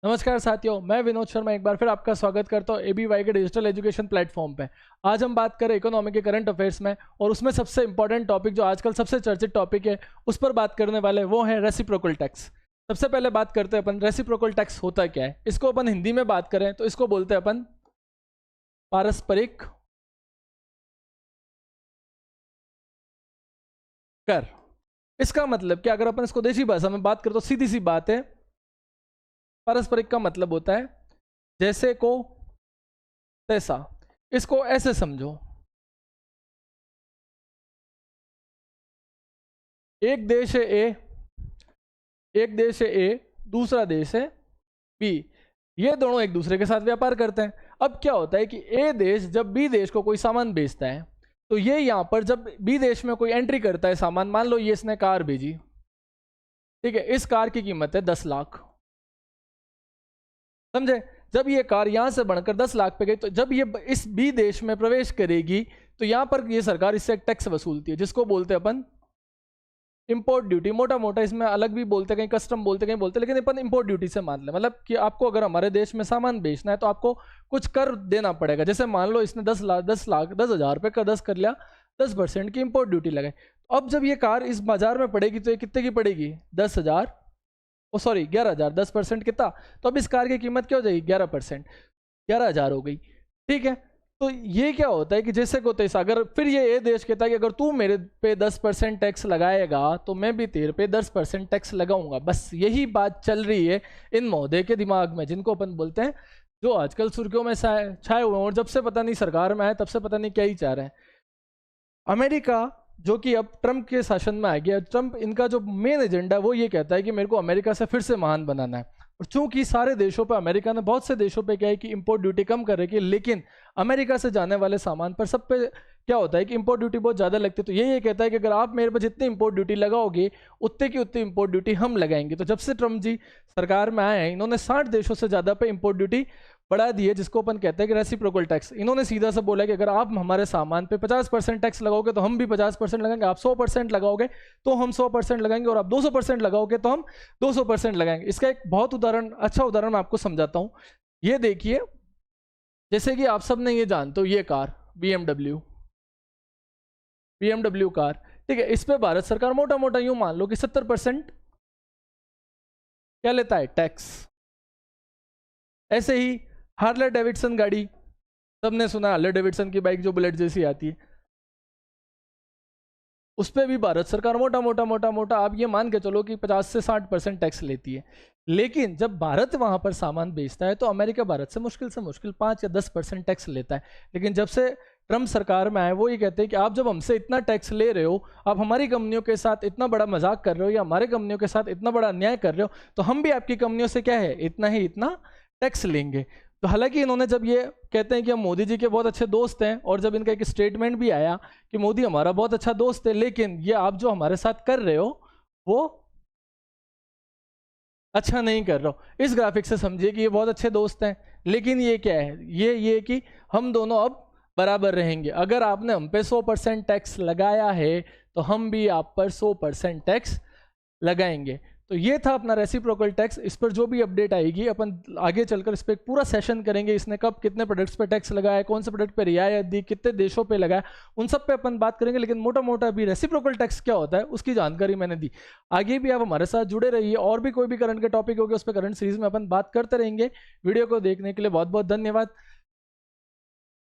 नमस्कार साथियों, मैं विनोद शर्मा एक बार फिर आपका स्वागत करता हूँ एबीवाई के डिजिटल एजुकेशन प्लेटफॉर्म पे। आज हम बात करें इकोनॉमी के करंट अफेयर्स में, और उसमें सबसे इंपॉर्टेंट टॉपिक जो आजकल सबसे चर्चित टॉपिक है उस पर बात करने वाले वो है रेसिप्रोकल टैक्स। सबसे पहले बात करते हैं अपन रेसिप्रोकल टैक्स होता क्या है। इसको अपन हिंदी में बात करें तो इसको बोलते हैं अपन पारस्परिक कर। इसका मतलब कि अगर अपन इसको देसी भाषा में बात करें तो सीधी सी बात है, पारस्परिक का मतलब होता है जैसे को तैसा। इसको ऐसे समझो, एक देश है ए, एक देश है ए, दूसरा देश है बी। ये दोनों एक दूसरे के साथ व्यापार करते हैं। अब क्या होता है कि ए देश जब बी देश को कोई सामान बेचता है तो ये यहां पर जब बी देश में कोई एंट्री करता है सामान, मान लो ये इसने कार भेजी, ठीक है, इस कार की कीमत है 10 लाख, समझे। जब ये कार यहां से बढ़कर 10 लाख पे गई तो जब ये इस बी देश में प्रवेश करेगी तो यहां पर ये सरकार इससे एक टैक्स वसूलती है जिसको बोलते हैं अपन इंपोर्ट ड्यूटी। मोटा मोटा इसमें अलग भी बोलते, कहीं कस्टम बोलते, कहीं बोलते, लेकिन अपन इंपोर्ट ड्यूटी से मान ले। मतलब कि आपको अगर हमारे देश में सामान बेचना है तो आपको कुछ कर देना पड़ेगा। जैसे मान लो इसने 10,000 रुपये का 10 कर लिया, 10% की इंपोर्ट ड्यूटी लगाई। अब जब ये कार इस बाजार में पड़ेगी तो ये कितने की पड़ेगी? 10,000, ओ सॉरी 11,000। 10% कितना? तो अब इस कार की कीमत क्या हो जाएगी? 11%, 11,000 हो गई, ठीक है। तो ये क्या होता है कि जैसे को तैसा, अगर फिर ये देश कहता है कि अगर तू मेरे पे 10% टैक्स लगाएगा तो मैं भी तेरे पे 10% टैक्स लगाऊंगा। बस यही बात चल रही है इन महोदय के दिमाग में, जिनको अपन बोलते हैं जो आजकल सुर्खियों में छाए हुए हैं, और जब से पता नहीं सरकार में आए तब से पता नहीं क्या ही चाह रहे हैं। अमेरिका जो कि अब ट्रंप के शासन में आ गया, ट्रंप इनका जो मेन एजेंडा है वो ये कहता है कि मेरे को अमेरिका से फिर से महान बनाना है। और चूंकि सारे देशों पे अमेरिका ने बहुत से देशों पे क्या है कि इंपोर्ट ड्यूटी कम कर रखी है, लेकिन अमेरिका से जाने वाले सामान पर सब पे क्या होता है कि इंपोर्ट ड्यूटी बहुत ज़्यादा लगती है। तो ये कहता है कि अगर आप मेरे पर जितनी इंपोर्ट ड्यूटी लगाओगे उतने की उतनी इंपोर्ट ड्यूटी हम लगाएंगे। तो जब से ट्रंप जी सरकार में आए हैं इन्होंने 60 देशों से ज़्यादा पे इंपोर्ट ड्यूटी बढ़ा दी है, जिसको अपन कहते हैं कि रेसिप्रोकल टैक्स। इन्होंने सीधा सा बोला कि अगर आप हमारे सामान पे 50% टैक्स लगाओगे तो हम भी 50% लगाएंगे, आप 100% लगाओगे तो हम 100% लगाएंगे, और आप 200% लगाओगे तो हम 200% लगाएंगे। इसका एक बहुत अच्छा उदाहरण मैं आपको समझाता हूँ। ये देखिए, जैसे कि आप सब ने ये जानते हो, ये कार BMW कार, ठीक है, इस पे भारत सरकार मोटा मोटा यूं मान लो कि 70% क्या लेता है? टैक्स। ऐसे ही हार्ले डेविडसन गाड़ी, सबने सुना हार्ले डेविडसन की बाइक जो बुलेट जैसी आती है, उस पर भी भारत सरकार मोटा मोटा आप ये मान के चलो कि 50 से 60% टैक्स लेती है। लेकिन जब भारत वहां पर सामान बेचता है तो अमेरिका भारत से मुश्किल 5 या 10% टैक्स लेता है। लेकिन जब से ट्रंप सरकार में आए वो ये कहते हैं कि आप जब हमसे इतना टैक्स ले रहे हो, आप हमारी कंपनियों के साथ इतना बड़ा मजाक कर रहे हो या हमारे कंपनियों के साथ इतना बड़ा अन्याय कर रहे हो, तो हम भी आपकी कंपनियों से क्या है इतना टैक्स लेंगे। तो हालांकि इन्होंने जब ये कहते हैं कि हम मोदी जी के बहुत अच्छे दोस्त हैं, और जब इनका एक स्टेटमेंट भी आया कि मोदी हमारा बहुत अच्छा दोस्त है, लेकिन ये आप जो हमारे साथ कर रहे हो वो अच्छा नहीं कर रहे हो। इस ग्राफिक से समझिए कि ये बहुत अच्छे दोस्त हैं, लेकिन ये क्या है, ये कि हम दोनों अब बराबर रहेंगे। अगर आपने हम पे 100% टैक्स लगाया है तो हम भी आप पर 100% टैक्स लगाएंगे। तो ये था अपना रेसिप्रोकल टैक्स। इस पर जो भी अपडेट आएगी अपन आगे चलकर इस पर एक पूरा सेशन करेंगे। इसने कब कितने प्रोडक्ट्स पे टैक्स लगाया, कौन से प्रोडक्ट पे रियायत दी, कितने देशों पे लगाया, उन सब पे अपन बात करेंगे। लेकिन मोटा मोटा अभी रेसिप्रोकल टैक्स क्या होता है उसकी जानकारी मैंने दी। आगे भी आप हमारे साथ जुड़े रहिए, और भी कोई भी करंट के टॉपिक होगा उस पर करंट सीरीज में अपन बात करते रहेंगे। वीडियो को देखने के लिए बहुत बहुत धन्यवाद।